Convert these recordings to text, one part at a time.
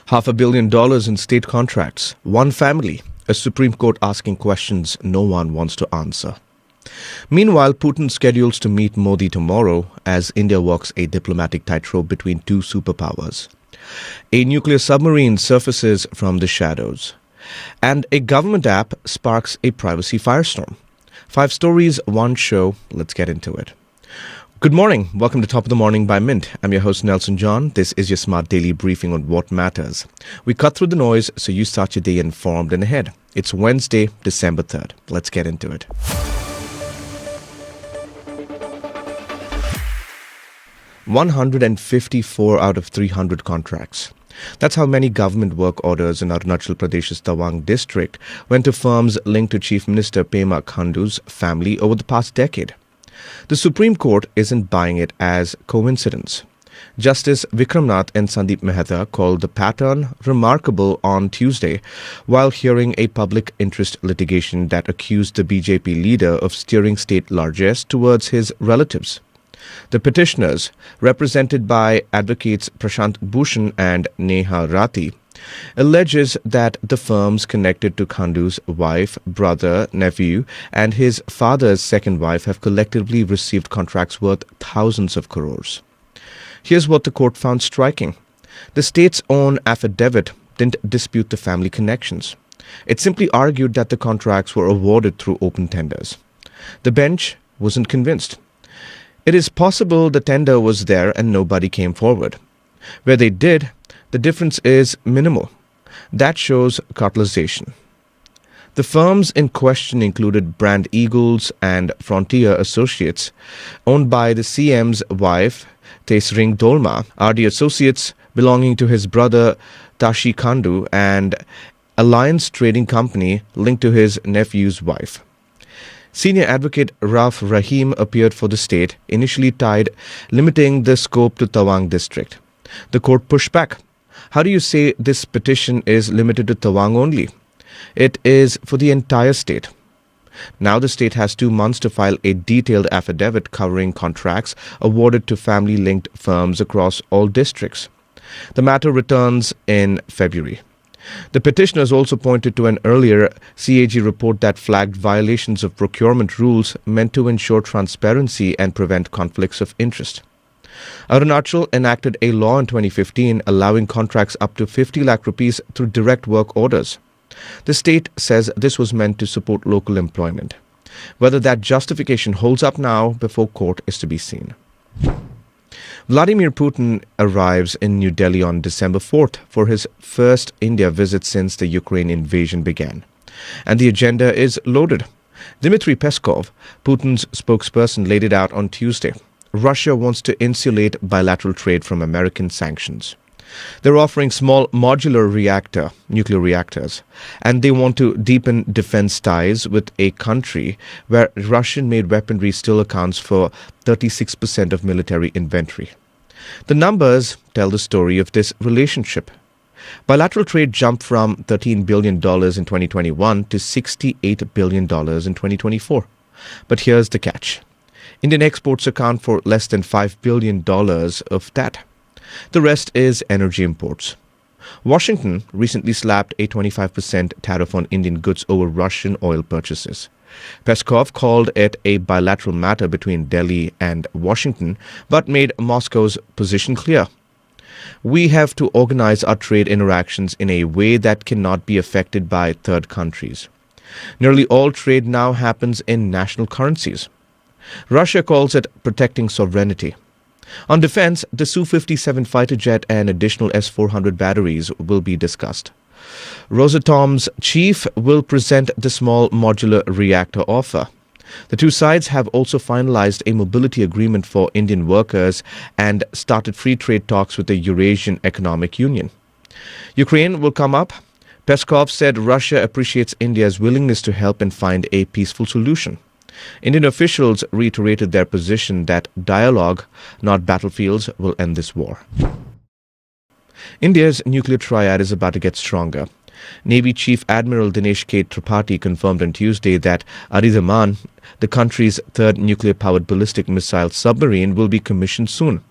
$500 million in state contracts. One family. A Supreme Court asking questions no one wants to answer. Meanwhile, Putin schedules to meet Modi tomorrow as India walks a diplomatic tightrope between two superpowers. A nuclear submarine surfaces from the shadows. And a government app sparks a privacy firestorm. 5 stories, one show. Let's get into it. Good morning. Welcome to Top of the Morning by Mint. I'm your host, Nelson John. This is your smart daily briefing on what matters. We cut through the noise so you start your day informed and ahead. It's Wednesday, December 3rd. Let's get into it. $154 out of 300 contracts. That's how many government work orders in Arunachal Pradesh's Tawang district went to firms linked to Chief Minister Pema Khandu's family over the past decade. The Supreme Court isn't buying it as coincidence. Justice Vikramnath and Sandeep Mehta called the pattern remarkable on Tuesday while hearing a public interest litigation that accused the BJP leader of steering state largesse towards his relatives. The petitioners, represented by advocates Prashant Bhushan and Neha Rathi, alleges that the firms connected to Khandu's wife, brother, nephew, and his father's second wife have collectively received contracts worth thousands of crores. Here's what the court found striking. The state's own affidavit didn't dispute the family connections. It simply argued that the contracts were awarded through open tenders. The bench wasn't convinced. It is possible the tender was there and nobody came forward. Where they did, the difference is minimal. That shows cartelization. The firms in question included Brand Eagles and Frontier Associates, owned by the CM's wife, Tesring Dolma, RD Associates belonging to his brother Tashi Khandu, and Alliance Trading Company linked to his nephew's wife. Senior advocate Rauf Rahim appeared for the state, initially limiting the scope to Tawang district. The court pushed back. How do you say this petition is limited to Tawang only? It is for the entire state. Now the state has 2 months to file a detailed affidavit covering contracts awarded to family-linked firms across all districts. The matter returns in February. The petitioners also pointed to an earlier CAG report that flagged violations of procurement rules meant to ensure transparency and prevent conflicts of interest. Arunachal enacted a law in 2015 allowing contracts up to 50 lakh rupees through direct work orders. The state says this was meant to support local employment. Whether that justification holds up now before court is to be seen. Vladimir Putin arrives in New Delhi on December 4th for his first India visit since the Ukraine invasion began. And the agenda is loaded. Dmitry Peskov, Putin's spokesperson, laid it out on Tuesday. Russia wants to insulate bilateral trade from American sanctions. They're offering small modular nuclear reactors, and they want to deepen defense ties with a country where Russian-made weaponry still accounts for 36% of military inventory. The numbers tell the story of this relationship. Bilateral trade jumped from $13 billion in 2021 to $68 billion in 2024. But here's the catch. Indian exports account for less than $5 billion of that. The rest is energy imports. Washington recently slapped a 25% tariff on Indian goods over Russian oil purchases. Peskov called it a bilateral matter between Delhi and Washington, but made Moscow's position clear. We have to organize our trade interactions in a way that cannot be affected by third countries. Nearly all trade now happens in national currencies. Russia calls it protecting sovereignty. On defense, the Su-57 fighter jet and additional S-400 batteries will be discussed. Rosatom's chief will present the small modular reactor offer. The two sides have also finalized a mobility agreement for Indian workers and started free trade talks with the Eurasian Economic Union. Ukraine will come up. Peskov said Russia appreciates India's willingness to help and find a peaceful solution. Indian officials reiterated their position that dialogue, not battlefields, will end this war. India's nuclear triad is about to get stronger. Navy Chief Admiral Dinesh K. Tripathi confirmed on Tuesday that Aridaman, the country's third nuclear-powered ballistic missile submarine, will be commissioned soon.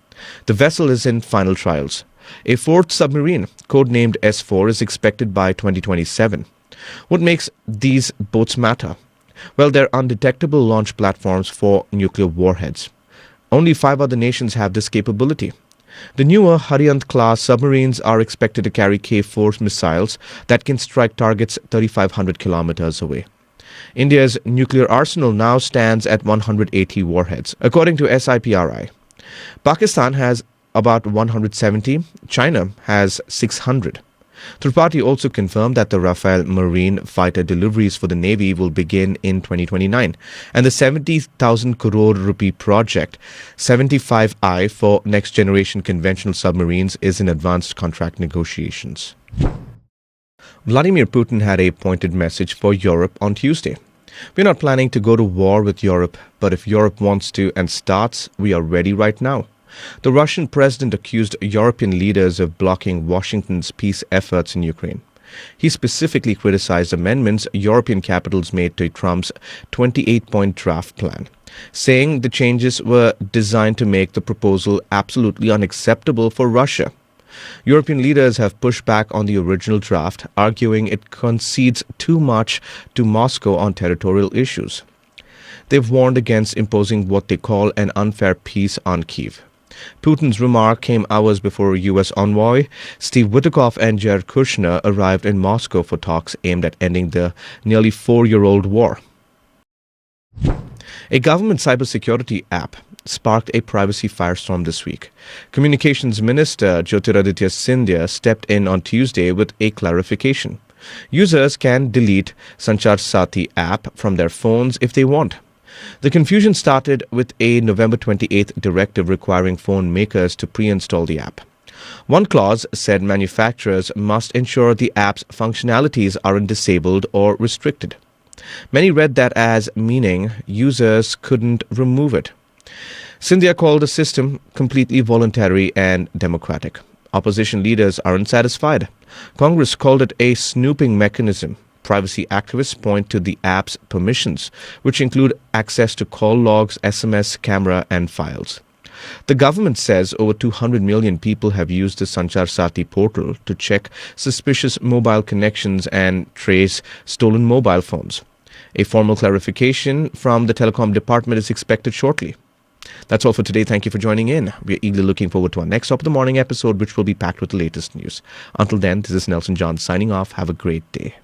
The vessel is in final trials. A fourth submarine, codenamed S4, is expected by 2027. What makes these boats matter? Well, they're undetectable launch platforms for nuclear warheads. Only 5 other nations have this capability. The newer Haryant-class submarines are expected to carry K-4 missiles that can strike targets 3,500 kilometers away. India's nuclear arsenal now stands at 180 warheads, according to SIPRI. Pakistan has about 170, China has 600. Tripathi also confirmed that the Rafale Marine fighter deliveries for the Navy will begin in 2029, and the 70,000 crore rupee project 75I for next-generation conventional submarines is in advanced contract negotiations. Vladimir Putin had a pointed message for Europe on Tuesday. "We're not planning to go to war with Europe, but if Europe wants to and starts, we are ready right now." The Russian president accused European leaders of blocking Washington's peace efforts in Ukraine. He specifically criticized amendments European capitals made to Trump's 28-point draft plan, saying the changes were designed to make the proposal absolutely unacceptable for Russia. European leaders have pushed back on the original draft, arguing it concedes too much to Moscow on territorial issues. They've warned against imposing what they call an unfair peace on Kyiv. Putin's remark came hours before U.S. envoy Steve Witkoff and Jared Kushner arrived in Moscow for talks aimed at ending the nearly 4-year-old war. A government cybersecurity app sparked a privacy firestorm this week. Communications Minister Jyotiraditya Scindia stepped in on Tuesday with a clarification. Users can delete Sanchar Saathi app from their phones if they want. The confusion started with a November 28th directive requiring phone makers to pre-install the app. One clause said manufacturers must ensure the app's functionalities aren't disabled or restricted. Many read that as meaning users couldn't remove it. Scindia called the system completely voluntary and democratic. Opposition leaders aren't satisfied. Congress called it a snooping mechanism. Privacy activists point to the app's permissions, which include access to call logs, SMS, camera, and files. The government says over 200 million people have used the Sanchar Saathi portal to check suspicious mobile connections and trace stolen mobile phones. A formal clarification from the telecom department is expected shortly. That's all for today. Thank you for joining in. We are eagerly looking forward to our next Top of the Morning episode, which will be packed with the latest news. Until then, this is Nelson John signing off. Have a great day.